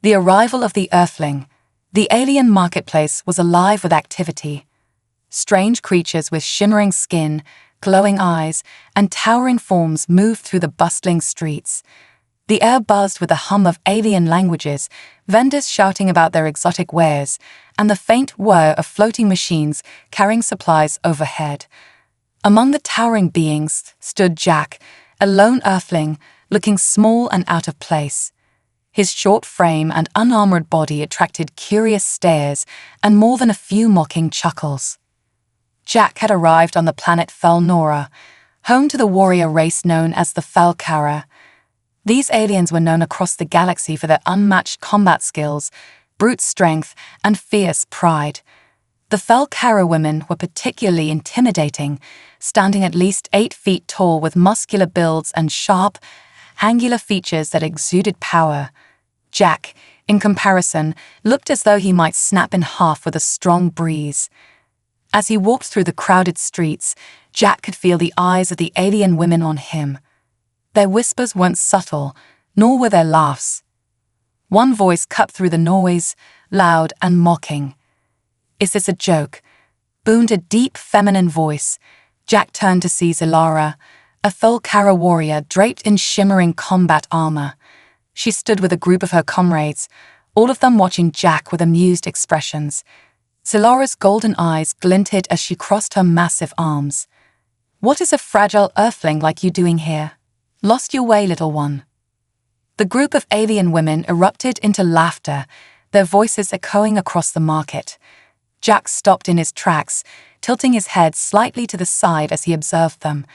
The arrival of the Earthling. The alien marketplace was alive with activity. Strange creatures with shimmering skin, glowing eyes, and towering forms moved through the bustling streets. The air buzzed with the hum of alien languages, vendors shouting about their exotic wares, and the faint whir of floating machines carrying supplies overhead. Among the towering beings stood Jack, a lone Earthling, looking small and out of place. His short frame and unarmored body attracted curious stares and more than a few mocking chuckles. Jack had arrived on the planet Felnora, home to the warrior race known as the Felkara. These aliens were known across the galaxy for their unmatched combat skills, brute strength, and fierce pride. The Felkara women were particularly intimidating, standing at least 8 feet tall with muscular builds and sharp, angular features that exuded power. Jack, in comparison, looked as though he might snap in half with a strong breeze. As he walked through the crowded streets, Jack could feel the eyes of the alien women on him. Their whispers weren't subtle, nor were their laughs. One voice cut through the noise, loud and mocking. "Is this a joke?" boomed a deep feminine voice. Jack turned to see Zilara, a Felkara warrior draped in shimmering combat armor. She stood with a group of her comrades, all of them watching Jack with amused expressions. Zilara's golden eyes glinted as she crossed her massive arms. "What is a fragile Earthling like you doing here? Lost your way, little one." The group of alien women erupted into laughter, their voices echoing across the market. Jack stopped in his tracks, tilting his head slightly to the side as he observed them.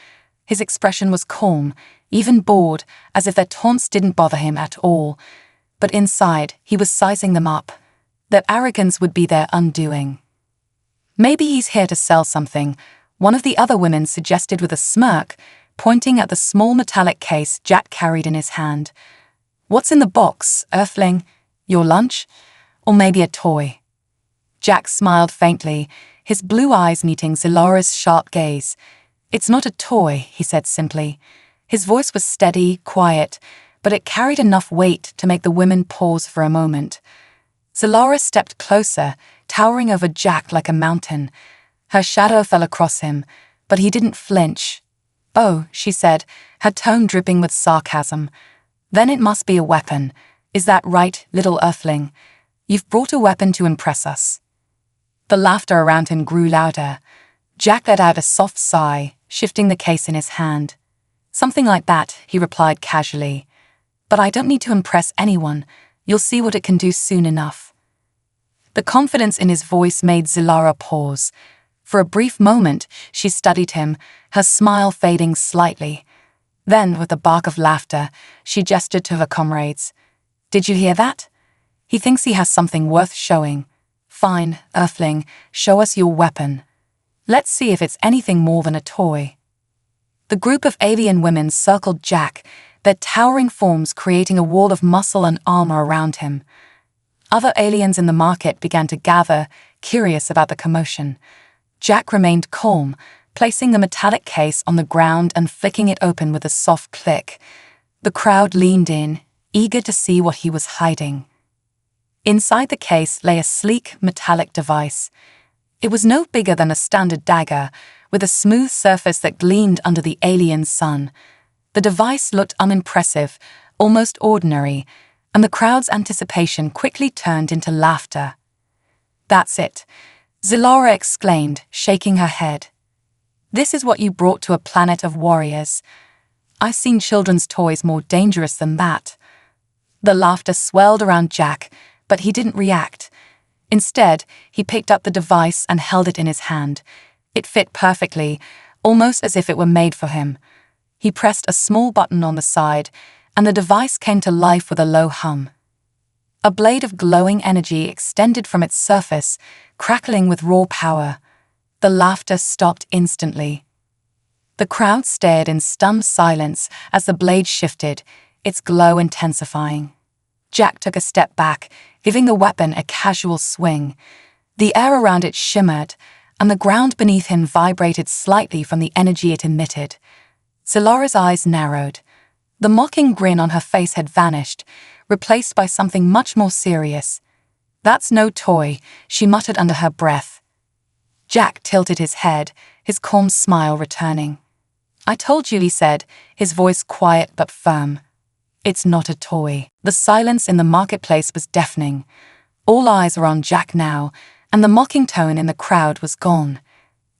His expression was calm, even bored, as if their taunts didn't bother him at all. But inside, he was sizing them up. Their arrogance would be their undoing. "Maybe he's here to sell something," one of the other women suggested with a smirk, pointing at the small metallic case Jack carried in his hand. "What's in the box, Earthling? Your lunch? Or maybe a toy?" Jack smiled faintly, his blue eyes meeting Zilara's sharp gaze. "It's not a toy," he said simply. His voice was steady, quiet, but it carried enough weight to make the women pause for a moment. Zilara stepped closer, towering over Jack like a mountain. Her shadow fell across him, but he didn't flinch. "Oh," she said, her tone dripping with sarcasm. "Then it must be a weapon. Is that right, little Earthling? You've brought a weapon to impress us." The laughter around him grew louder. Jack let out a soft sigh, shifting the case in his hand. "Something like that," he replied casually. "But I don't need to impress anyone. You'll see what it can do soon enough." The confidence in his voice made Zilara pause. For a brief moment, she studied him, her smile fading slightly. Then, with a bark of laughter, she gestured to her comrades. "Did you hear that? He thinks he has something worth showing. Fine, Earthling, show us your weapon. Let's see if it's anything more than a toy." The group of alien women circled Jack, their towering forms creating a wall of muscle and armor around him. Other aliens in the market began to gather, curious about the commotion. Jack remained calm, placing the metallic case on the ground and flicking it open with a soft click. The crowd leaned in, eager to see what he was hiding. Inside the case lay a sleek, metallic device. It was no bigger than a standard dagger, with a smooth surface that gleamed under the alien sun. The device looked unimpressive, almost ordinary, and the crowd's anticipation quickly turned into laughter. "That's it," Zilara exclaimed, shaking her head. "This is what you brought to a planet of warriors. I've seen children's toys more dangerous than that." The laughter swelled around Jack, but he didn't react. Instead, he picked up the device and held it in his hand. It fit perfectly, almost as if it were made for him. He pressed a small button on the side, and the device came to life with a low hum. A blade of glowing energy extended from its surface, crackling with raw power. The laughter stopped instantly. The crowd stared in stunned silence as the blade shifted, its glow intensifying. Jack took a step back, giving the weapon a casual swing. The air around it shimmered, and the ground beneath him vibrated slightly from the energy it emitted. Zilara's eyes narrowed. The mocking grin on her face had vanished, replaced by something much more serious. "That's no toy," she muttered under her breath. Jack tilted his head, his calm smile returning. "I told you," he said, his voice quiet but firm. "It's not a toy." The silence in the marketplace was deafening. All eyes were on Jack now, and the mocking tone in the crowd was gone.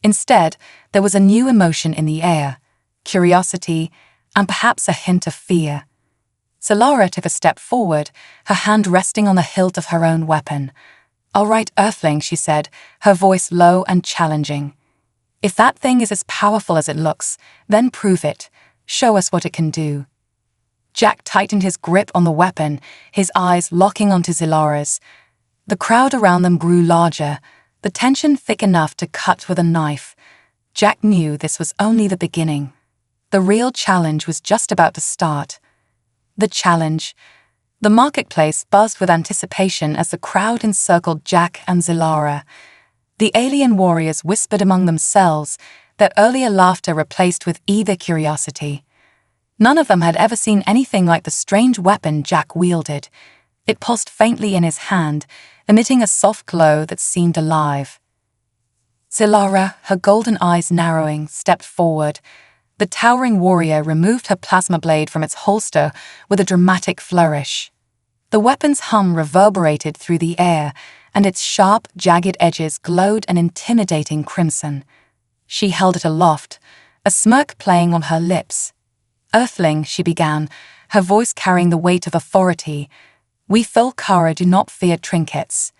Instead, there was a new emotion in the air, curiosity, and perhaps a hint of fear. Solara took a step forward, her hand resting on the hilt of her own weapon. "All right, Earthling," she said, her voice low and challenging. "If that thing is as powerful as it looks, then prove it. Show us what it can do." Jack tightened his grip on the weapon, his eyes locking onto Zilara's. The crowd around them grew larger, the tension thick enough to cut with a knife. Jack knew this was only the beginning. The real challenge was just about to start. The challenge. The marketplace buzzed with anticipation as the crowd encircled Jack and Zilara. The alien warriors whispered among themselves, their earlier laughter replaced with eager curiosity. None of them had ever seen anything like the strange weapon Jack wielded. It pulsed faintly in his hand, emitting a soft glow that seemed alive. Zilara, her golden eyes narrowing, stepped forward. The towering warrior removed her plasma blade from its holster with a dramatic flourish. The weapon's hum reverberated through the air, and its sharp, jagged edges glowed an intimidating crimson. She held it aloft, a smirk playing on her lips. "Earthling," she began, her voice carrying the weight of authority, "we Filkara do not fear trinkets.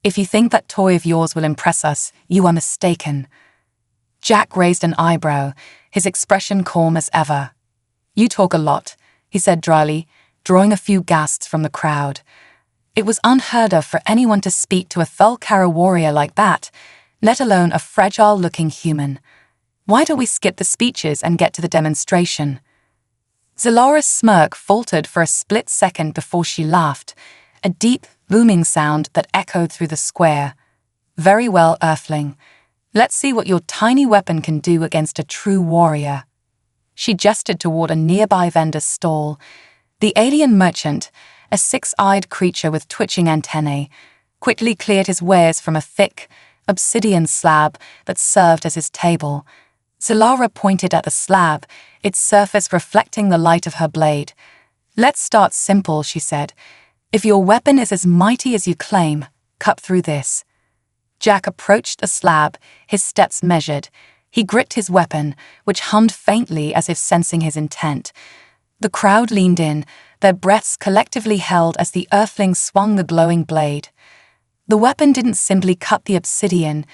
If you think that toy of yours will impress us, you are mistaken." Jack raised an eyebrow, his expression calm as ever. "You talk a lot," he said dryly, drawing a few gasps from the crowd. It was unheard of for anyone to speak to a Thulkara warrior like that, let alone a fragile-looking human. "Why don't we skip the speeches and get to the demonstration?" Zilara's smirk faltered for a split second before she laughed, a deep, booming sound that echoed through the square. "Very well, Earthling. Let's see what your tiny weapon can do against a true warrior." She gestured toward a nearby vendor's stall. The alien merchant, a six-eyed creature with twitching antennae, quickly cleared his wares from a thick, obsidian slab that served as his table. Zilara pointed at the slab, its surface reflecting the light of her blade. "Let's start simple," she said. "If your weapon is as mighty as you claim, cut through this." Jack approached the slab, his steps measured. He gripped his weapon, which hummed faintly as if sensing his intent. The crowd leaned in, their breaths collectively held as the Earthling swung the glowing blade. The weapon didn't simply cut the obsidian,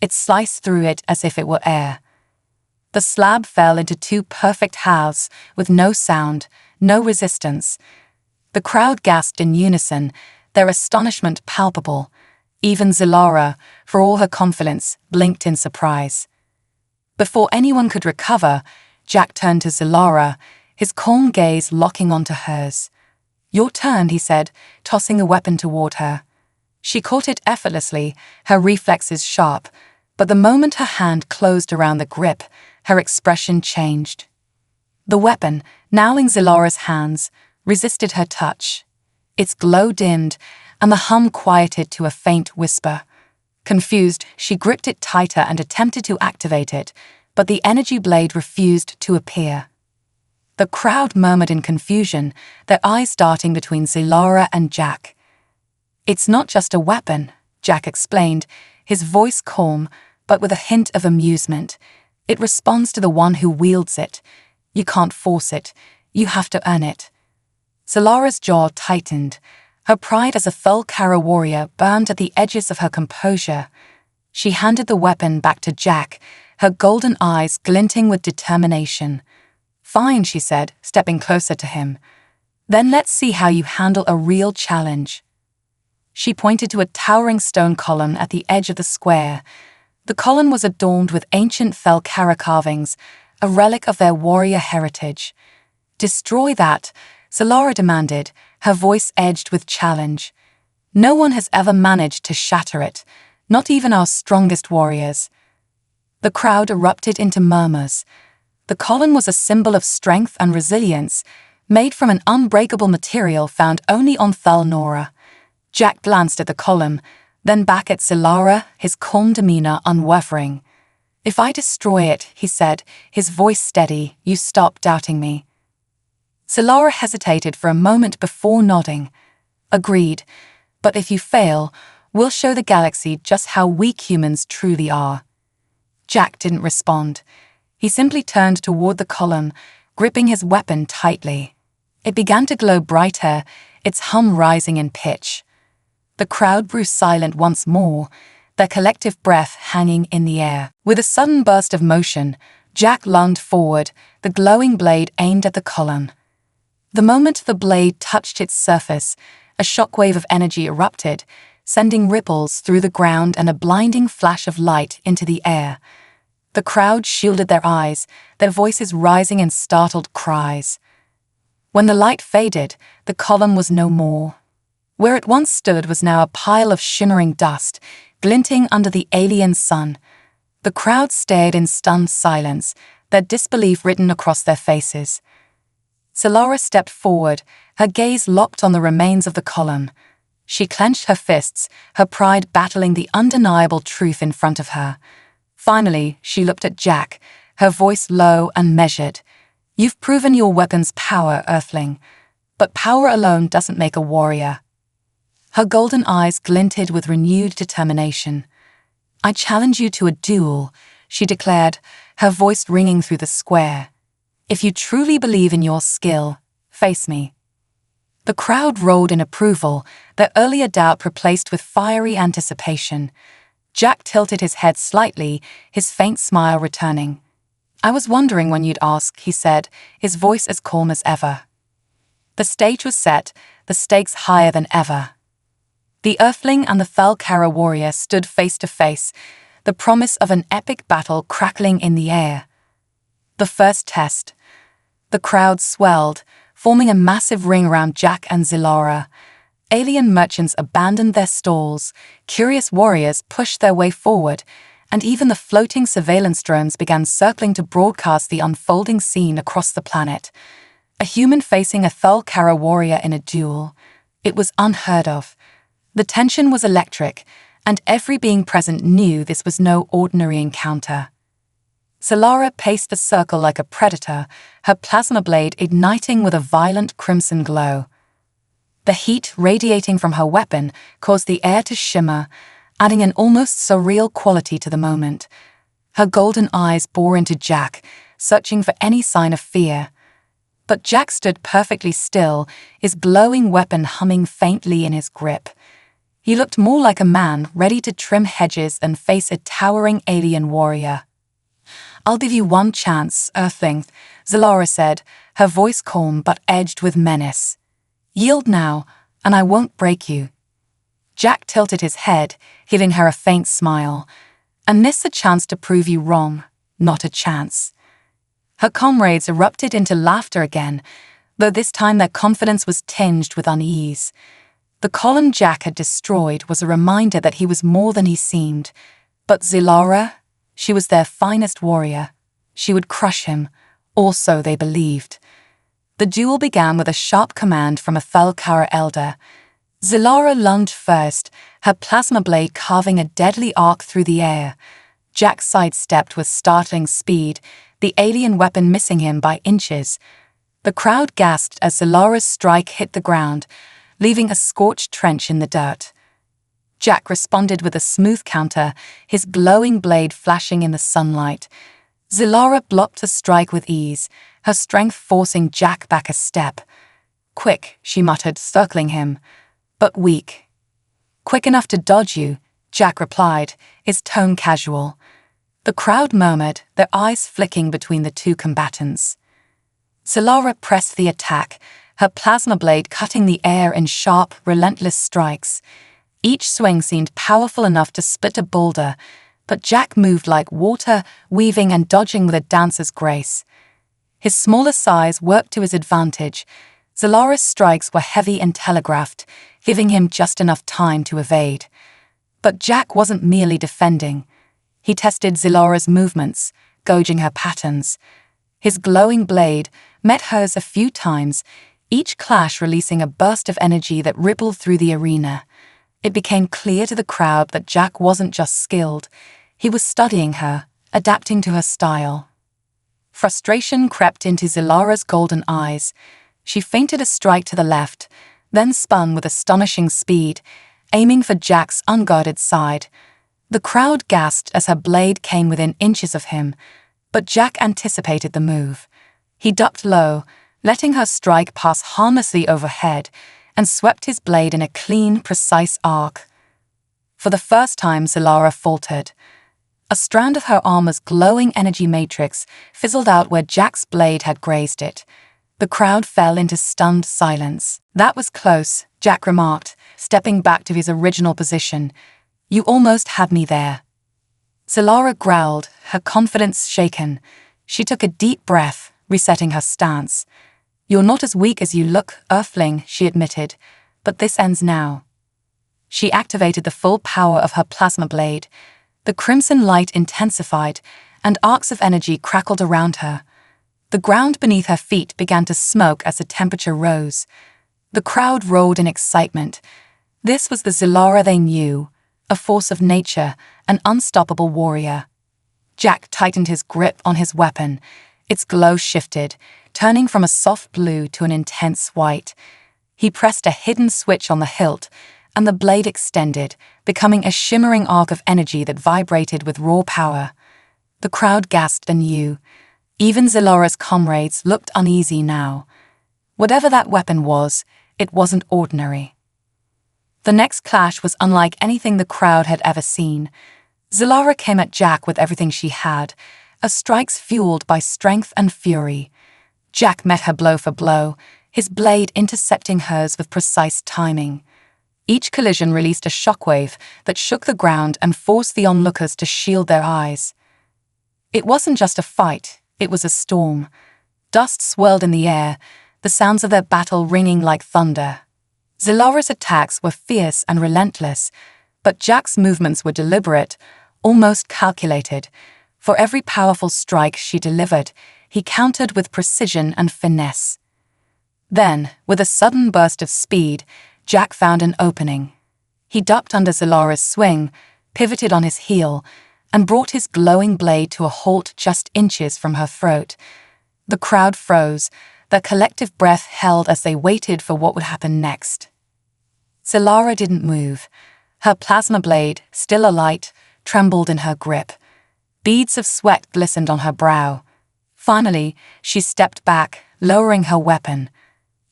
it sliced through it as if it were air. The slab fell into two perfect halves, with no sound, no resistance. The crowd gasped in unison, their astonishment palpable. Even Zilara, for all her confidence, blinked in surprise. Before anyone could recover, Jack turned to Zilara, his calm gaze locking onto hers. "Your turn," he said, tossing the weapon toward her. She caught it effortlessly, her reflexes sharp, but the moment her hand closed around the grip, her expression changed. The weapon, now in Zilara's hands, resisted her touch. Its glow dimmed, and the hum quieted to a faint whisper. Confused, she gripped it tighter and attempted to activate it, but the energy blade refused to appear. The crowd murmured in confusion, their eyes darting between Zilara and Jack. "It's not just a weapon," Jack explained, his voice calm, but with a hint of amusement. "It responds to the one who wields it. You can't force it, you have to earn it." Zilara's jaw tightened. Her pride as a Thulkara warrior burned at the edges of her composure. She handed the weapon back to Jack, her golden eyes glinting with determination. "Fine," she said, stepping closer to him. "Then let's see how you handle a real challenge." She pointed to a towering stone column at the edge of the square. The column was adorned with ancient Thulkara carvings, a relic of their warrior heritage. "Destroy that," Zilara demanded, her voice edged with challenge. "No one has ever managed to shatter it, not even our strongest warriors." The crowd erupted into murmurs. The column was a symbol of strength and resilience, made from an unbreakable material found only on Thalnora. Jack glanced at the column, then back at Zilara, his calm demeanor unwavering. "If I destroy it," he said, his voice steady, "you stop doubting me." Zilara hesitated for a moment before nodding. "Agreed, but if you fail, we'll show the galaxy just how weak humans truly are." Jack didn't respond. He simply turned toward the column, gripping his weapon tightly. It began to glow brighter, its hum rising in pitch. The crowd grew silent once more, their collective breath hanging in the air. With a sudden burst of motion, Jack lunged forward, the glowing blade aimed at the column. The moment the blade touched its surface, a shockwave of energy erupted, sending ripples through the ground and a blinding flash of light into the air. The crowd shielded their eyes, their voices rising in startled cries. When the light faded, the column was no more. Where it once stood was now a pile of shimmering dust, glinting under the alien sun. The crowd stared in stunned silence, their disbelief written across their faces. Zilara stepped forward, her gaze locked on the remains of the column. She clenched her fists, her pride battling the undeniable truth in front of her. Finally, she looked at Jack, her voice low and measured. "You've proven your weapon's power, Earthling, but power alone doesn't make a warrior." Her golden eyes glinted with renewed determination. "I challenge you to a duel," she declared, her voice ringing through the square. "If you truly believe in your skill, face me." The crowd roared in approval, their earlier doubt replaced with fiery anticipation. Jack tilted his head slightly, his faint smile returning. "I was wondering when you'd ask," he said, his voice as calm as ever. The stage was set, the stakes higher than ever. The Earthling and the Thalkara warrior stood face to face, the promise of an epic battle crackling in the air. The first test. The crowd swelled, forming a massive ring around Jack and Zilara. Alien merchants abandoned their stalls, curious warriors pushed their way forward, and even the floating surveillance drones began circling to broadcast the unfolding scene across the planet. A human facing a Thalkara warrior in a duel. It was unheard of. The tension was electric, and every being present knew this was no ordinary encounter. Zilara paced the circle like a predator, her plasma blade igniting with a violent crimson glow. The heat radiating from her weapon caused the air to shimmer, adding an almost surreal quality to the moment. Her golden eyes bore into Jack, searching for any sign of fear. But Jack stood perfectly still, his glowing weapon humming faintly in his grip. He looked more like a man ready to trim hedges and face a towering alien warrior. "I'll give you one chance, Earthling," Zilara said, her voice calm but edged with menace. "Yield now, and I won't break you." Jack tilted his head, giving her a faint smile. "And this a chance to prove you wrong, not a chance." Her comrades erupted into laughter again, though this time their confidence was tinged with unease. The column Jack had destroyed was a reminder that he was more than he seemed. But Zilara, she was their finest warrior. She would crush him, or so they believed. The duel began with a sharp command from a Thalkara elder. Zilara lunged first, her plasma blade carving a deadly arc through the air. Jack sidestepped with startling speed, the alien weapon missing him by inches. The crowd gasped as Zilara's strike hit the ground, leaving a scorched trench in the dirt. Jack responded with a smooth counter, his glowing blade flashing in the sunlight. Zilara blocked the strike with ease, her strength forcing Jack back a step. "Quick," she muttered, circling him, "but weak." "Quick enough to dodge you," Jack replied, his tone casual. The crowd murmured, their eyes flicking between the two combatants. Zilara pressed the attack, her plasma blade cutting the air in sharp, relentless strikes. Each swing seemed powerful enough to split a boulder, but Jack moved like water, weaving and dodging with a dancer's grace. His smaller size worked to his advantage. Zilara's strikes were heavy and telegraphed, giving him just enough time to evade. But Jack wasn't merely defending. He tested Zilara's movements, gauging her patterns. His glowing blade met hers a few times, each clash releasing a burst of energy that rippled through the arena. It became clear to the crowd that Jack wasn't just skilled, he was studying her, adapting to her style. Frustration crept into Zilara's golden eyes. She feinted a strike to the left, then spun with astonishing speed, aiming for Jack's unguarded side. The crowd gasped as her blade came within inches of him, but Jack anticipated the move. He ducked low, letting her strike pass harmlessly overhead, and swept his blade in a clean, precise arc. For the first time, Zilara faltered. A strand of her armor's glowing energy matrix fizzled out where Jack's blade had grazed it. The crowd fell into stunned silence. "That was close," Jack remarked, stepping back to his original position. "You almost had me there." Zilara growled, her confidence shaken. She took a deep breath, resetting her stance. "You're not as weak as you look, Earthling," she admitted, "but this ends now." She activated the full power of her plasma blade. The crimson light intensified, and arcs of energy crackled around her. The ground beneath her feet began to smoke as the temperature rose. The crowd roared in excitement. This was the Zilara they knew, a force of nature, an unstoppable warrior. Jack tightened his grip on his weapon. Its glow shifted, turning from a soft blue to an intense white. He pressed a hidden switch on the hilt, and the blade extended, becoming a shimmering arc of energy that vibrated with raw power. The crowd gasped anew. Even Zilara's comrades looked uneasy now. Whatever that weapon was, it wasn't ordinary. The next clash was unlike anything the crowd had ever seen. Zilara came at Jack with everything she had, her strikes fueled by strength and fury. Jack met her blow for blow, his blade intercepting hers with precise timing. Each collision released a shockwave that shook the ground and forced the onlookers to shield their eyes. It wasn't just a fight, it was a storm. Dust swirled in the air, the sounds of their battle ringing like thunder. Zilara's attacks were fierce and relentless, but Jack's movements were deliberate, almost calculated. For every powerful strike she delivered, he countered with precision and finesse. Then, with a sudden burst of speed, Jack found an opening. He ducked under Zilara's swing, pivoted on his heel, and brought his glowing blade to a halt just inches from her throat. The crowd froze, their collective breath held as they waited for what would happen next. Zilara didn't move. Her plasma blade, still alight, trembled in her grip. Beads of sweat glistened on her brow. Finally, she stepped back, lowering her weapon.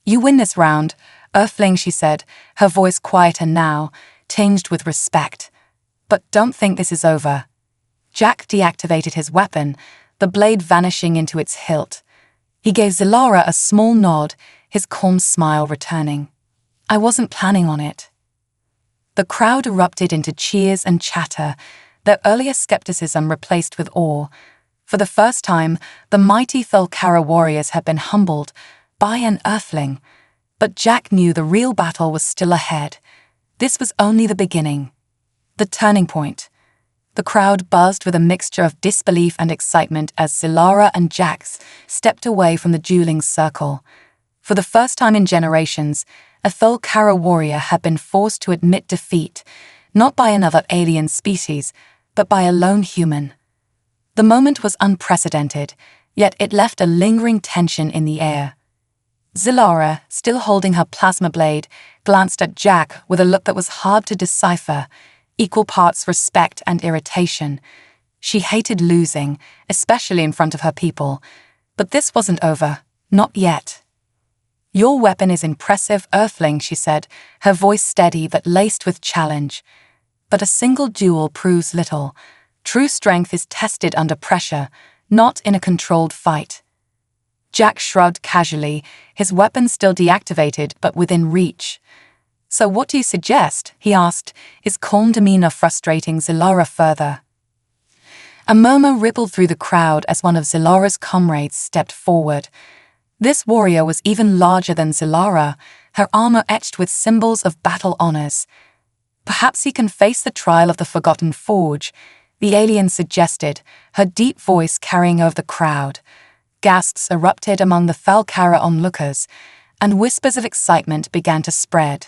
"You win this round, Earthling," she said, her voice quieter now, tinged with respect. "But don't think this is over." Jack deactivated his weapon, the blade vanishing into its hilt. He gave Zilara a small nod, his calm smile returning. "I wasn't planning on it." The crowd erupted into cheers and chatter, their earlier skepticism replaced with awe. For the first time, the mighty Thulkara warriors had been humbled by an Earthling. But Jack knew the real battle was still ahead. This was only the beginning. The turning point. The crowd buzzed with a mixture of disbelief and excitement as Zilara and Jack stepped away from the dueling circle. For the first time in generations, a Thulkara warrior had been forced to admit defeat, not by another alien species, but by a lone human. The moment was unprecedented, yet it left a lingering tension in the air. Zilara, still holding her plasma blade, glanced at Jack with a look that was hard to decipher, equal parts respect and irritation. She hated losing, especially in front of her people. But this wasn't over. Not yet. "Your weapon is impressive, Earthling," she said, her voice steady but laced with challenge. "But a single duel proves little. True strength is tested under pressure, not in a controlled fight." Jack shrugged casually, his weapon still deactivated but within reach. "So what do you suggest?" he asked, his calm demeanor frustrating Zilara further. A murmur rippled through the crowd as one of Zilara's comrades stepped forward. This warrior was even larger than Zilara, her armor etched with symbols of battle honors. "Perhaps he can face the trial of the Forgotten Forge," the alien suggested, her deep voice carrying over the crowd. Gasps erupted among the Thalkara onlookers, and whispers of excitement began to spread.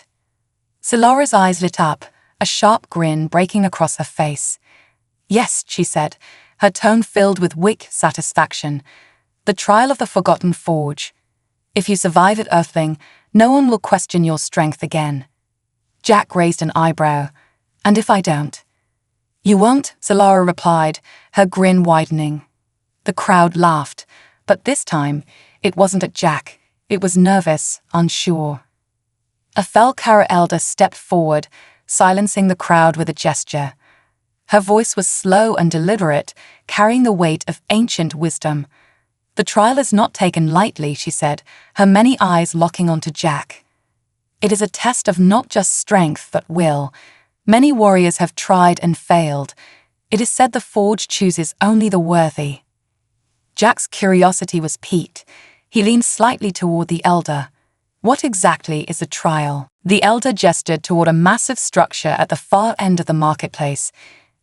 Silara's eyes lit up, a sharp grin breaking across her face. "Yes," she said, her tone filled with weak satisfaction. "The trial of the Forgotten Forge. If you survive it, Earthling, no one will question your strength again." Jack raised an eyebrow. "And if I don't?" "You won't," Silara replied, her grin widening. The crowd laughed, but this time, it wasn't at Jack. It was nervous, unsure. A Thalkara elder stepped forward, silencing the crowd with a gesture. Her voice was slow and deliberate, carrying the weight of ancient wisdom. "The trial is not taken lightly," she said, her many eyes locking onto Jack. "It is a test of not just strength, but will. Many warriors have tried and failed. It is said the forge chooses only the worthy." Jack's curiosity was piqued. He leaned slightly toward the elder. "What exactly is a trial?" The elder gestured toward a massive structure at the far end of the marketplace.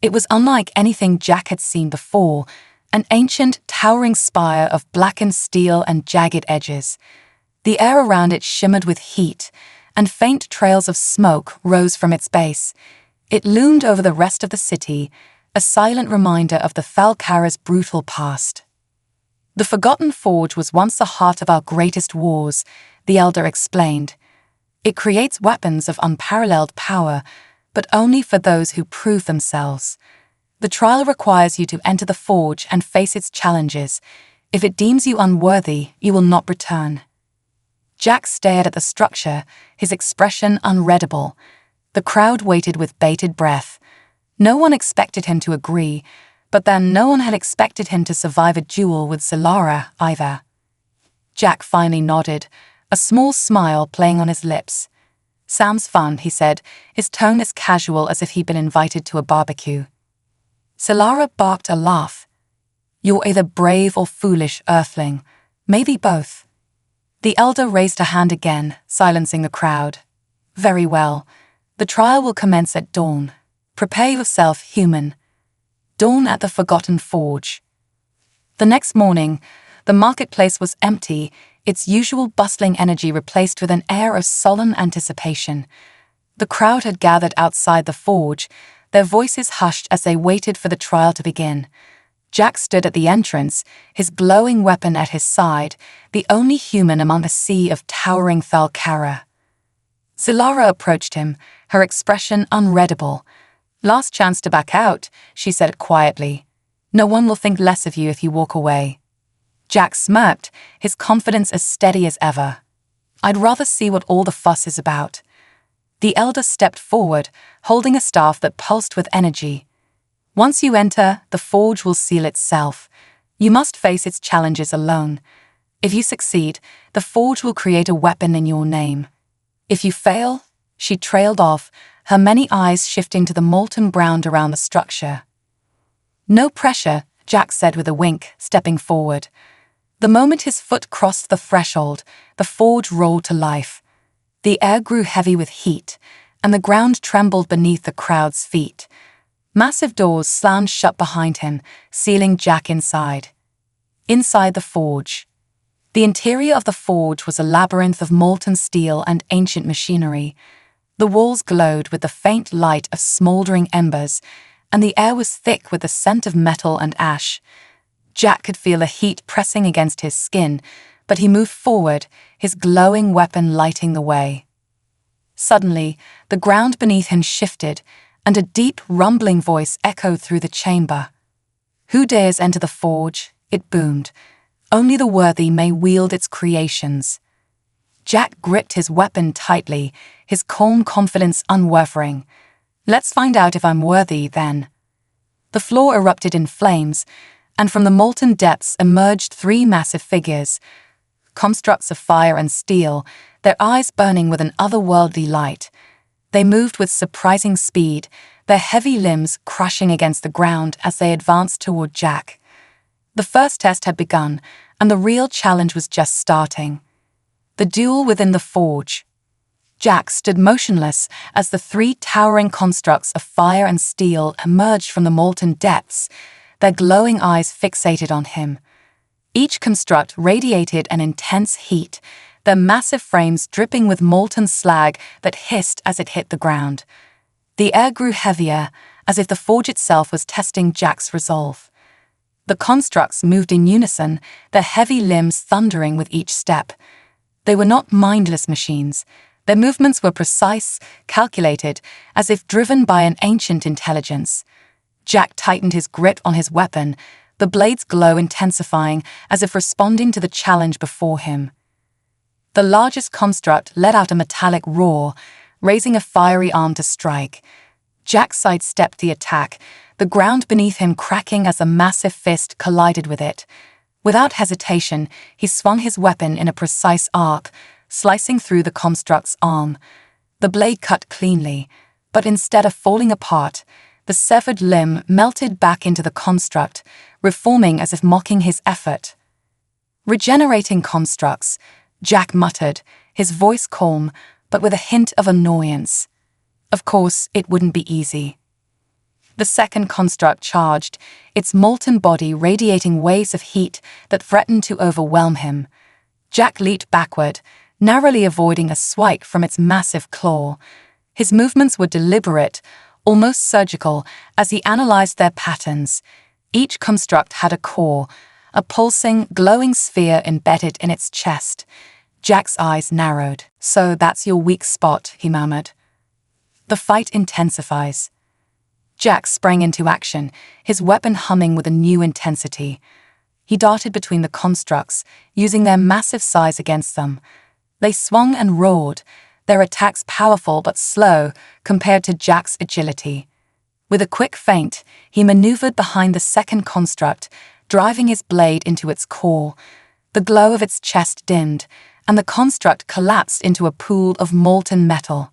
It was unlike anything Jack had seen before, an ancient, towering spire of blackened steel and jagged edges. The air around it shimmered with heat, and faint trails of smoke rose from its base. It loomed over the rest of the city, a silent reminder of the Thalkara's brutal past. "The Forgotten Forge was once the heart of our greatest wars," the elder explained. "It creates weapons of unparalleled power, but only for those who prove themselves. The trial requires you to enter the forge and face its challenges. If it deems you unworthy, you will not return." Jack stared at the structure, his expression unreadable. The crowd waited with bated breath. No one expected him to agree, but then no one had expected him to survive a duel with Silara either. Jack finally nodded, a small smile playing on his lips. "Sounds fun," he said, his tone as casual as if he'd been invited to a barbecue. Silara barked a laugh. "You're either brave or foolish, Earthling. Maybe both." The elder raised a hand again, silencing the crowd. "Very well. The trial will commence at dawn. Prepare yourself, human." Dawn at the Forgotten Forge. The next morning, the marketplace was empty, its usual bustling energy replaced with an air of solemn anticipation. The crowd had gathered outside the forge, their voices hushed as they waited for the trial to begin. Jack stood at the entrance, his glowing weapon at his side, the only human among a sea of towering Thalkara. Silara approached him, her expression unreadable. "Last chance to back out," she said quietly. "No one will think less of you if you walk away." Jack smirked, his confidence as steady as ever. "I'd rather see what all the fuss is about." The elder stepped forward, holding a staff that pulsed with energy. "Once you enter, the forge will seal itself. You must face its challenges alone. If you succeed, the forge will create a weapon in your name. If you fail," she trailed off, her many eyes shifting to the molten ground around the structure. "No pressure," Jack said with a wink, stepping forward. The moment his foot crossed the threshold, the forge rolled to life. The air grew heavy with heat, and the ground trembled beneath the crowd's feet. Massive doors slammed shut behind him, sealing Jack inside. Inside the forge. The interior of the forge was a labyrinth of molten steel and ancient machinery. The walls glowed with the faint light of smoldering embers, and the air was thick with the scent of metal and ash. Jack could feel the heat pressing against his skin, but he moved forward, his glowing weapon lighting the way. Suddenly, the ground beneath him shifted, and a deep, rumbling voice echoed through the chamber. "Who dares enter the forge?" it boomed. "Only the worthy may wield its creations." Jack gripped his weapon tightly, his calm confidence unwavering. "Let's find out if I'm worthy, then." The floor erupted in flames, and from the molten depths emerged three massive figures, constructs of fire and steel, their eyes burning with an otherworldly light. They moved with surprising speed, their heavy limbs crushing against the ground as they advanced toward Jack. The first test had begun, and the real challenge was just starting. The duel within the forge. Jack stood motionless as the three towering constructs of fire and steel emerged from the molten depths, their glowing eyes fixated on him. Each construct radiated an intense heat, their massive frames dripping with molten slag that hissed as it hit the ground. The air grew heavier, as if the forge itself was testing Jack's resolve. The constructs moved in unison, their heavy limbs thundering with each step. They were not mindless machines. Their movements were precise, calculated, as if driven by an ancient intelligence. Jack tightened his grip on his weapon, the blade's glow intensifying as if responding to the challenge before him. The largest construct let out a metallic roar, raising a fiery arm to strike. Jack sidestepped the attack, the ground beneath him cracking as a massive fist collided with it. Without hesitation, he swung his weapon in a precise arc, slicing through the construct's arm. The blade cut cleanly, but instead of falling apart, the severed limb melted back into the construct, reforming as if mocking his effort. Regenerating constructs, Jack muttered, his voice calm, but with a hint of annoyance. Of course, it wouldn't be easy. The second construct charged, its molten body radiating waves of heat that threatened to overwhelm him. Jack leaped backward, narrowly avoiding a swipe from its massive claw. His movements were deliberate, almost surgical, as he analyzed their patterns. Each construct had a core, a pulsing, glowing sphere embedded in its chest. Jack's eyes narrowed. "So that's your weak spot," he murmured. The fight intensifies. Jack sprang into action, his weapon humming with a new intensity. He darted between the constructs, using their massive size against them. They swung and roared, their attacks powerful but slow compared to Jack's agility. With a quick feint, he maneuvered behind the second construct, driving his blade into its core. The glow of its chest dimmed, and the construct collapsed into a pool of molten metal.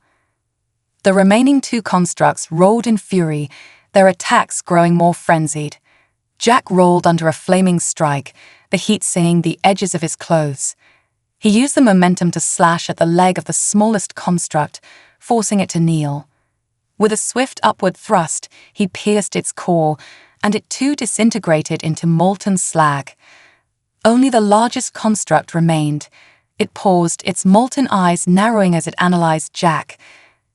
The remaining two constructs rolled in fury, their attacks growing more frenzied. Jack rolled under a flaming strike, the heat singing the edges of his clothes. He used the momentum to slash at the leg of the smallest construct, forcing it to kneel. With a swift upward thrust, he pierced its core, and it too disintegrated into molten slag. Only the largest construct remained. It paused, its molten eyes narrowing as it analyzed Jack.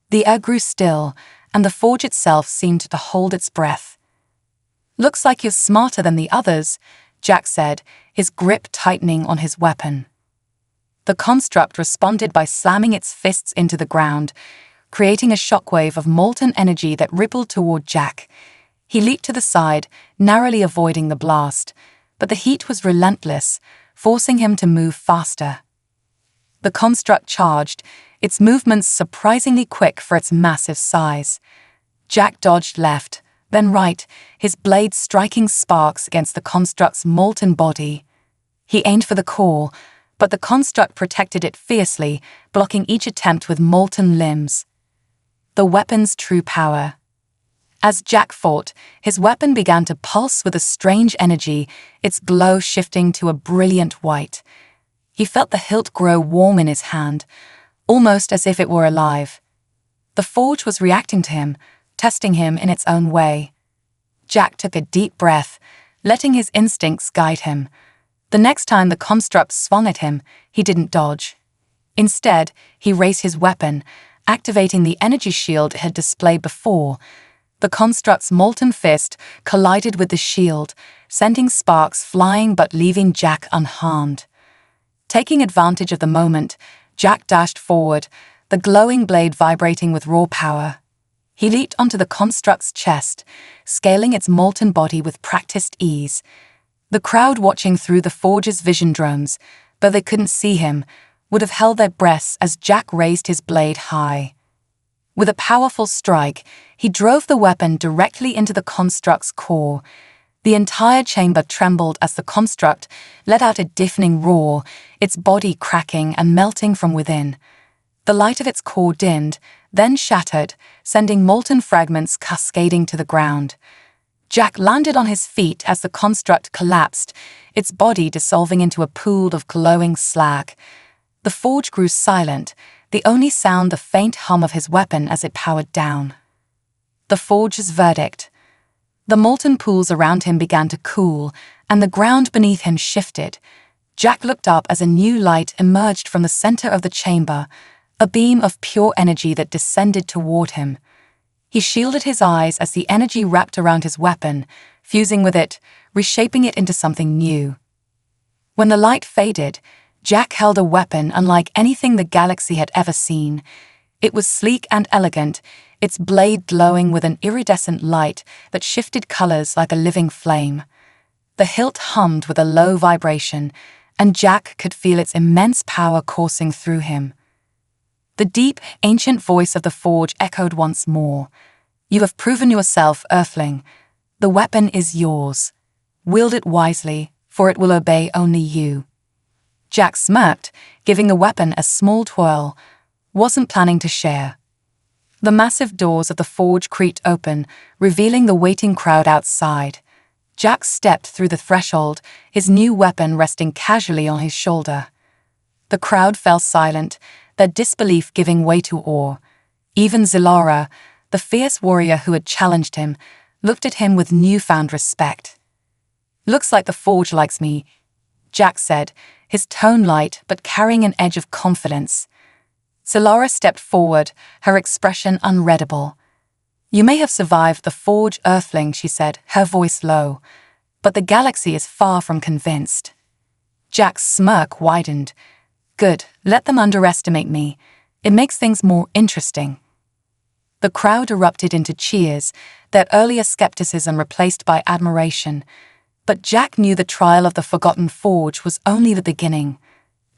The air grew still, and the forge itself seemed to hold its breath. "Looks like you're smarter than the others," Jack said, his grip tightening on his weapon. The construct responded by slamming its fists into the ground, creating a shockwave of molten energy that rippled toward Jack. He leaped to the side, narrowly avoiding the blast, but the heat was relentless, forcing him to move faster. The construct charged, its movements surprisingly quick for its massive size. Jack dodged left, then right, his blade striking sparks against the construct's molten body. He aimed for the core, but the construct protected it fiercely, blocking each attempt with molten limbs. The weapon's true power. As Jack fought, his weapon began to pulse with a strange energy, its glow shifting to a brilliant white. He felt the hilt grow warm in his hand, almost as if it were alive. The forge was reacting to him, testing him in its own way. Jack took a deep breath, letting his instincts guide him. The next time the construct swung at him, he didn't dodge. Instead, he raised his weapon, activating the energy shield it had displayed before. The construct's molten fist collided with the shield, sending sparks flying but leaving Jack unharmed. Taking advantage of the moment, Jack dashed forward, the glowing blade vibrating with raw power. He leaped onto the construct's chest, scaling its molten body with practiced ease. The crowd watching through the forge's vision drones, though they couldn't see him, would have held their breaths as Jack raised his blade high. With a powerful strike, he drove the weapon directly into the construct's core. The entire chamber trembled as the construct let out a deafening roar, its body cracking and melting from within. The light of its core dimmed, then shattered, sending molten fragments cascading to the ground. Jack landed on his feet as the construct collapsed, its body dissolving into a pool of glowing slag. The forge grew silent, the only sound the faint hum of his weapon as it powered down. The forge's verdict. The molten pools around him began to cool, and the ground beneath him shifted. Jack looked up as a new light emerged from the center of the chamber, a beam of pure energy that descended toward him. He shielded his eyes as the energy wrapped around his weapon, fusing with it, reshaping it into something new. When the light faded, Jack held a weapon unlike anything the galaxy had ever seen. It was sleek and elegant, its blade glowing with an iridescent light that shifted colors like a living flame. The hilt hummed with a low vibration, and Jack could feel its immense power coursing through him. The deep, ancient voice of the forge echoed once more. "You have proven yourself, Earthling. The weapon is yours. Wield it wisely, for it will obey only you." Jack smirked, giving the weapon a small twirl, wasn't planning to share. The massive doors of the forge creaked open, revealing the waiting crowd outside. Jack stepped through the threshold, his new weapon resting casually on his shoulder. The crowd fell silent, their disbelief giving way to awe. Even Zilara, the fierce warrior who had challenged him, looked at him with newfound respect. "Looks like the forge likes me," Jack said, his tone light but carrying an edge of confidence. Zilara stepped forward, her expression unreadable. "You may have survived the forge, Earthling," she said, her voice low, "but the galaxy is far from convinced." Jack's smirk widened. "Good, let them underestimate me. It makes things more interesting." The crowd erupted into cheers, their earlier skepticism replaced by admiration. But Jack knew the trial of the Forgotten Forge was only the beginning.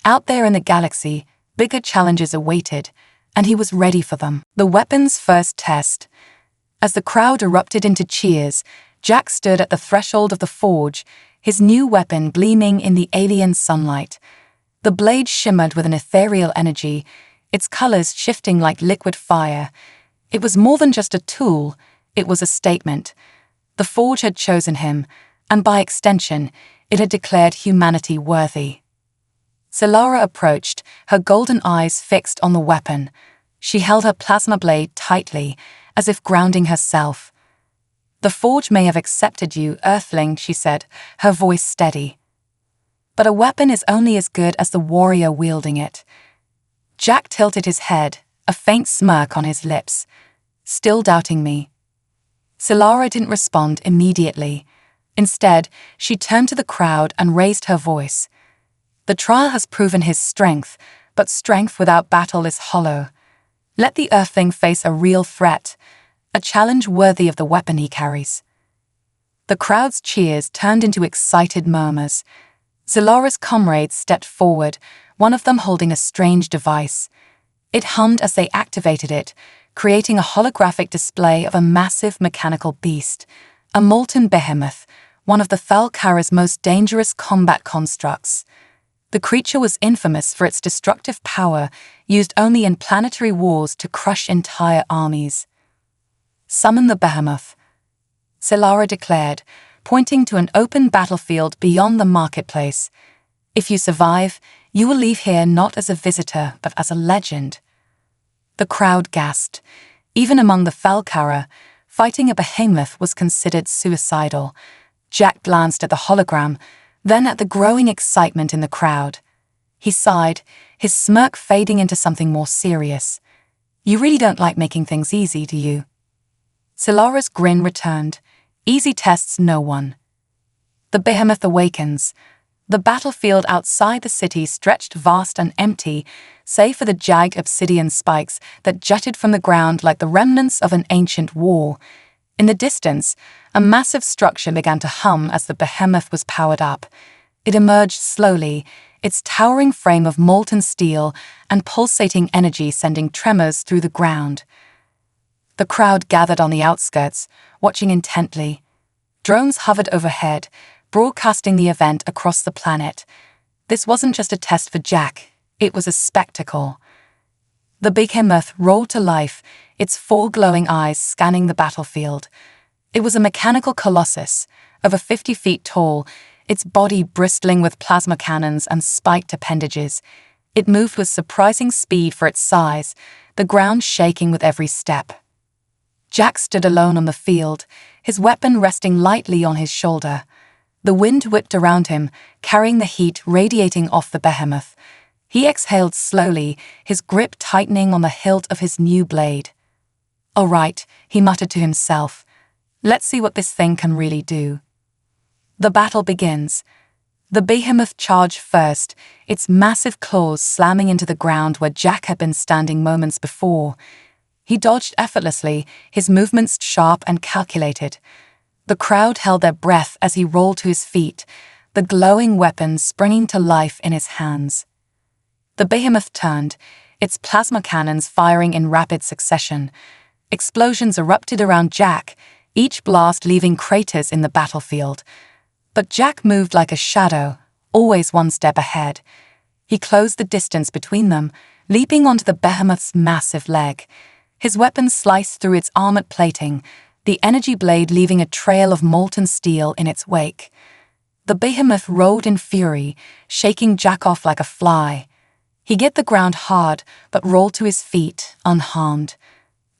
Out there in the galaxy, bigger challenges awaited, and he was ready for them. The weapon's first test. As the crowd erupted into cheers, Jack stood at the threshold of the forge, his new weapon gleaming in the alien sunlight. The blade shimmered with an ethereal energy, its colors shifting like liquid fire. It was more than just a tool, it was a statement. The forge had chosen him, and by extension, it had declared humanity worthy. Zilara approached, her golden eyes fixed on the weapon. She held her plasma blade tightly, as if grounding herself. "The forge may have accepted you, Earthling," she said, her voice steady. "But a weapon is only as good as the warrior wielding it." Jack tilted his head, a faint smirk on his lips. "Still doubting me?" Zilara didn't respond immediately. Instead, she turned to the crowd and raised her voice. "The trial has proven his strength, but strength without battle is hollow. Let the Earthling face a real threat, a challenge worthy of the weapon he carries." The crowd's cheers turned into excited murmurs. Zilara's comrades stepped forward, one of them holding a strange device. It hummed as they activated it, creating a holographic display of a massive mechanical beast, a molten behemoth, one of the Thalkara's most dangerous combat constructs. The creature was infamous for its destructive power, used only in planetary wars to crush entire armies. "Summon the behemoth," Zilara declared, pointing to an open battlefield beyond the marketplace. "If you survive, you will leave here not as a visitor, but as a legend." The crowd gasped. Even among the Thalkara, fighting a behemoth was considered suicidal. Jack glanced at the hologram, then at the growing excitement in the crowd. He sighed, his smirk fading into something more serious. "You really don't like making things easy, do you?" Zilara's grin returned. "Easy tests no one." The behemoth awakens. The battlefield outside the city stretched vast and empty, save for the jagged obsidian spikes that jutted from the ground like the remnants of an ancient wall. In the distance, a massive structure began to hum as the behemoth was powered up. It emerged slowly, its towering frame of molten steel and pulsating energy sending tremors through the ground. The crowd gathered on the outskirts, watching intently. Drones hovered overhead, broadcasting the event across the planet. This wasn't just a test for Jack, it was a spectacle. The behemoth rolled to life, its four glowing eyes scanning the battlefield. It was a mechanical colossus, over 50 feet tall, its body bristling with plasma cannons and spiked appendages. It moved with surprising speed for its size, the ground shaking with every step. Jack stood alone on the field, his weapon resting lightly on his shoulder. The wind whipped around him, carrying the heat radiating off the behemoth. He exhaled slowly, his grip tightening on the hilt of his new blade. "All right," he muttered to himself. "Let's see what this thing can really do." The battle begins. The behemoth charged first, its massive claws slamming into the ground where Jack had been standing moments before. He dodged effortlessly, his movements sharp and calculated. The crowd held their breath as he rolled to his feet, the glowing weapon springing to life in his hands. The behemoth turned, its plasma cannons firing in rapid succession. Explosions erupted around Jack, each blast leaving craters in the battlefield. But Jack moved like a shadow, always one step ahead. He closed the distance between them, leaping onto the behemoth's massive leg. His weapon sliced through its armored plating, the energy blade leaving a trail of molten steel in its wake. The behemoth rolled in fury, shaking Jack off like a fly. He hit the ground hard, but rolled to his feet, unharmed.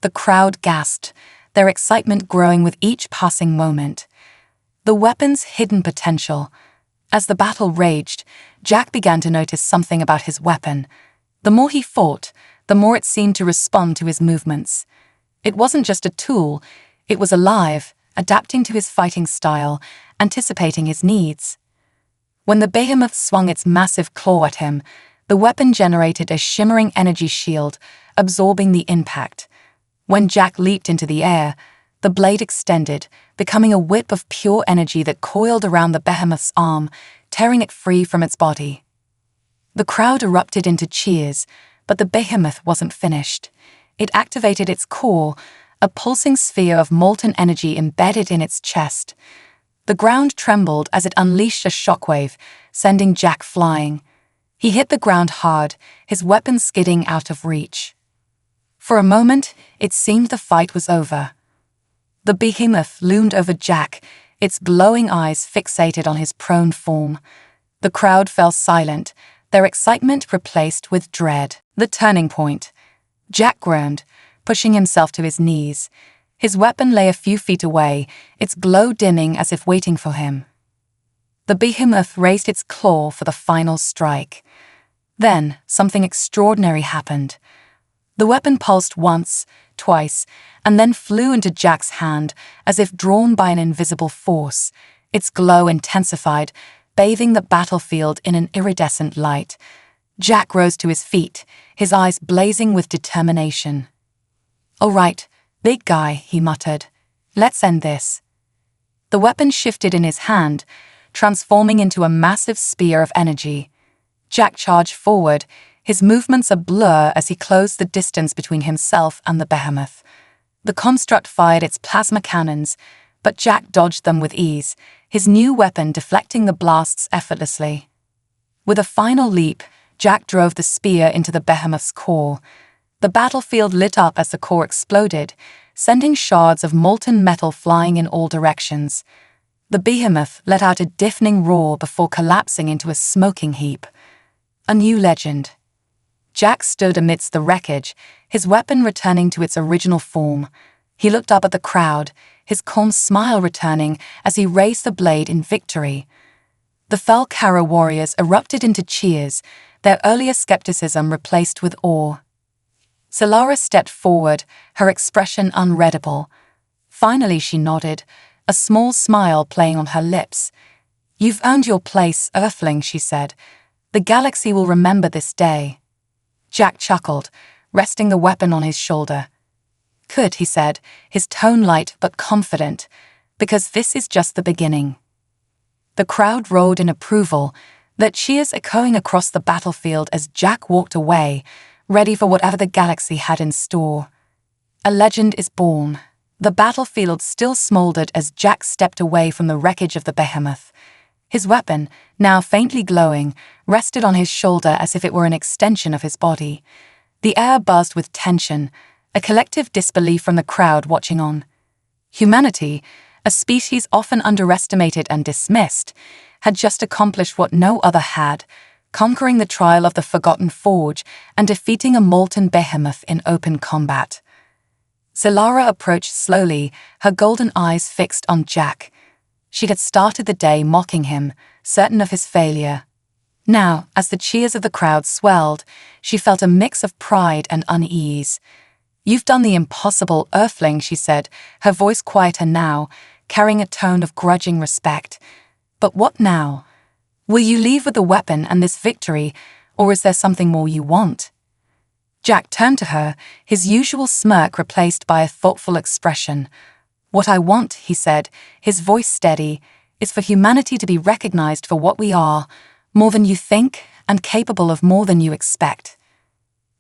The crowd gasped, their excitement growing with each passing moment. The weapon's hidden potential. As the battle raged, Jack began to notice something about his weapon. The more he fought, the more it seemed to respond to his movements. It wasn't just a tool, it was alive, adapting to his fighting style, anticipating his needs. When the behemoth swung its massive claw at him, the weapon generated a shimmering energy shield, absorbing the impact. When Jack leaped into the air, the blade extended, becoming a whip of pure energy that coiled around the behemoth's arm, tearing it free from its body. The crowd erupted into cheers, but the behemoth wasn't finished. It activated its core, a pulsing sphere of molten energy embedded in its chest. The ground trembled as it unleashed a shockwave, sending Jack flying. He hit the ground hard, his weapon skidding out of reach. For a moment, it seemed the fight was over. The behemoth loomed over Jack, its glowing eyes fixated on his prone form. The crowd fell silent, their excitement replaced with dread. The turning point. Jack groaned, pushing himself to his knees. His weapon lay a few feet away, its glow dimming as if waiting for him. The behemoth raised its claw for the final strike. Then, something extraordinary happened. The weapon pulsed once, twice, and then flew into Jack's hand as if drawn by an invisible force. Its glow intensified, bathing the battlefield in an iridescent light. Jack rose to his feet, his eyes blazing with determination. "All right, big guy," he muttered. "Let's end this." The weapon shifted in his hand, transforming into a massive spear of energy. Jack charged forward, his movements a blur as he closed the distance between himself and the behemoth. The construct fired its plasma cannons, but Jack dodged them with ease, his new weapon deflecting the blasts effortlessly. With a final leap, Jack drove the spear into the behemoth's core. The battlefield lit up as the core exploded, sending shards of molten metal flying in all directions. The behemoth let out a deafening roar before collapsing into a smoking heap. A new legend. Jack stood amidst the wreckage, his weapon returning to its original form. He looked up at the crowd, his calm smile returning as he raised the blade in victory. The Felkara warriors erupted into cheers, their earlier skepticism replaced with awe. Solara stepped forward, her expression unreadable. Finally she nodded, a small smile playing on her lips. "You've earned your place, Earthling," she said. "The galaxy will remember this day." Jack chuckled, resting the weapon on his shoulder. "Good," he said, his tone light but confident, "because this is just the beginning." The crowd roared in approval, their cheers echoing across the battlefield as Jack walked away, ready for whatever the galaxy had in store. A legend is born. The battlefield still smoldered as Jack stepped away from the wreckage of the behemoth. His weapon, now faintly glowing, rested on his shoulder as if it were an extension of his body. The air buzzed with tension, a collective disbelief from the crowd watching on. Humanity, a species often underestimated and dismissed, had just accomplished what no other had, conquering the trial of the Forgotten Forge and defeating a molten behemoth in open combat. Solara approached slowly, her golden eyes fixed on Jack. She had started the day mocking him, certain of his failure. Now, as the cheers of the crowd swelled, she felt a mix of pride and unease. "You've done the impossible, Earthling," she said, her voice quieter now, carrying a tone of grudging respect. "But what now? Will you leave with the weapon and this victory, or is there something more you want?" Jack turned to her, his usual smirk replaced by a thoughtful expression. "What I want," he said, his voice steady, "is for humanity to be recognized for what we are, more than you think and capable of more than you expect."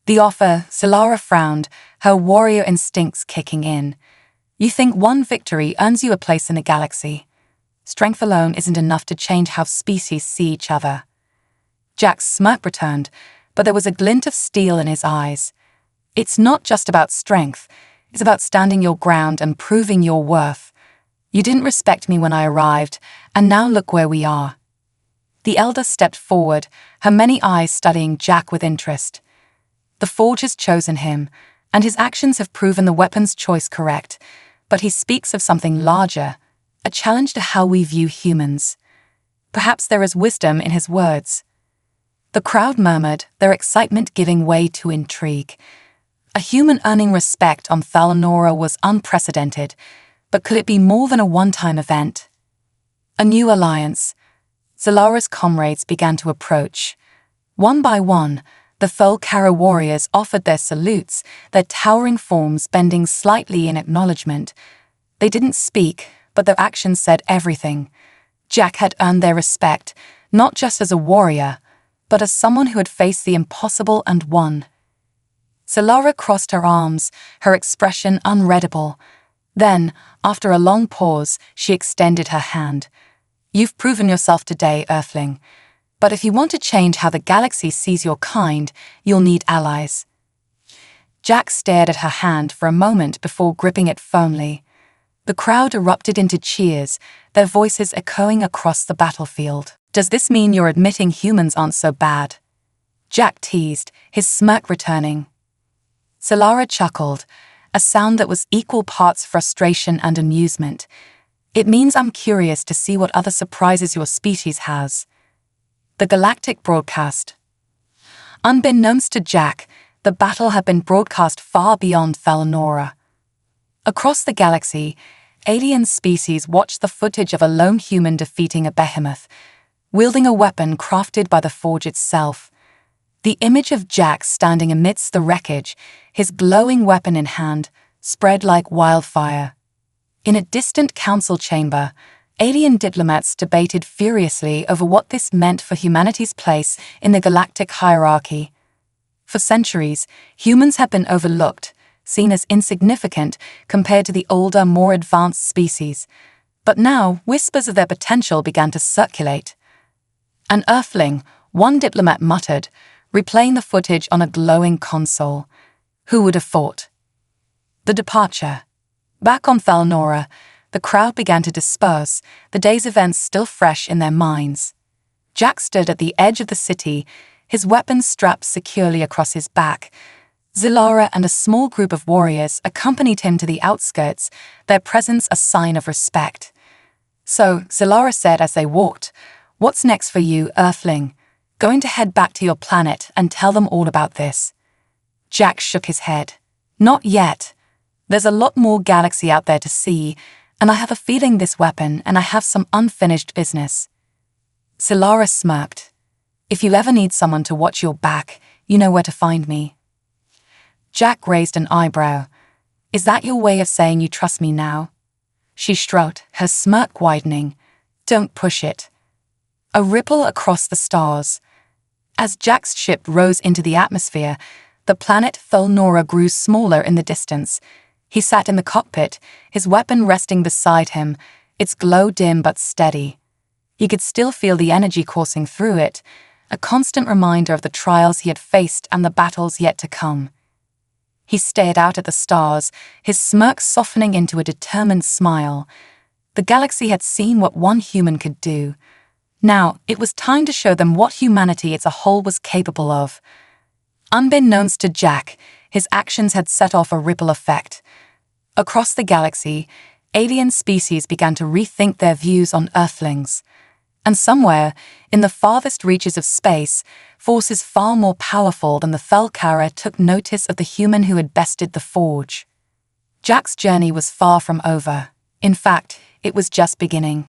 The offer, Solara frowned, her warrior instincts kicking in. "You think one victory earns you a place in the galaxy? Strength alone isn't enough to change how species see each other." Jack's smirk returned, but there was a glint of steel in his eyes. "It's not just about strength, it's about standing your ground and proving your worth. You didn't respect me when I arrived, and now look where we are." The elder stepped forward, her many eyes studying Jack with interest. "The Forge has chosen him, and his actions have proven the weapon's choice correct, but he speaks of something larger, a challenge to how we view humans. Perhaps there is wisdom in his words." The crowd murmured, their excitement giving way to intrigue. A human earning respect on Thalanora was unprecedented, but could it be more than a one-time event? A new alliance. Zalara's comrades began to approach. One by one, the Thulkara warriors offered their salutes, their towering forms bending slightly in acknowledgement. They didn't speak, but their actions said everything. Jack had earned their respect, not just as a warrior, but as someone who had faced the impossible and won. Zalara crossed her arms, her expression unreadable. Then, after a long pause, she extended her hand. "You've proven yourself today, Earthling. But if you want to change how the galaxy sees your kind, you'll need allies." Jack stared at her hand for a moment before gripping it firmly. The crowd erupted into cheers, their voices echoing across the battlefield. "Does this mean you're admitting humans aren't so bad?" Jack teased, his smirk returning. Solara chuckled, a sound that was equal parts frustration and amusement. "It means I'm curious to see what other surprises your species has." The galactic broadcast. Unbeknownst to Jack, the battle had been broadcast far beyond Thalanora. Across the galaxy, alien species watched the footage of a lone human defeating a behemoth, wielding a weapon crafted by the Forge itself. The image of Jack standing amidst the wreckage, his glowing weapon in hand, spread like wildfire. In a distant council chamber, alien diplomats debated furiously over what this meant for humanity's place in the galactic hierarchy. For centuries, humans had been overlooked, seen as insignificant compared to the older, more advanced species. But now, whispers of their potential began to circulate. "An Earthling," one diplomat muttered, replaying the footage on a glowing console. "Who would have thought?" The departure. Back on Thalanora, the crowd began to disperse, the day's events still fresh in their minds. Jack stood at the edge of the city, his weapon strapped securely across his back. Zilara and a small group of warriors accompanied him to the outskirts, their presence a sign of respect. "So," Zilara said as they walked, "what's next for you, Earthling? Going to head back to your planet and tell them all about this?" Jack shook his head. "Not yet. There's a lot more galaxy out there to see, and I have a feeling this weapon and I have some unfinished business." Zilara smirked. "If you ever need someone to watch your back, you know where to find me." Jack raised an eyebrow. "Is that your way of saying you trust me now?" She shrugged, her smirk widening. "Don't push it." A ripple across the stars. As Jack's ship rose into the atmosphere, the planet Thalanora grew smaller in the distance. He sat in the cockpit, his weapon resting beside him, its glow dim but steady. He could still feel the energy coursing through it, a constant reminder of the trials he had faced and the battles yet to come. He stared out at the stars, his smirk softening into a determined smile. The galaxy had seen what one human could do. Now, it was time to show them what humanity as a whole was capable of. Unbeknownst to Jack, his actions had set off a ripple effect. Across the galaxy, alien species began to rethink their views on Earthlings. And somewhere, in the farthest reaches of space, forces far more powerful than the Felkara took notice of the human who had bested the forge. Jack's journey was far from over. In fact, it was just beginning.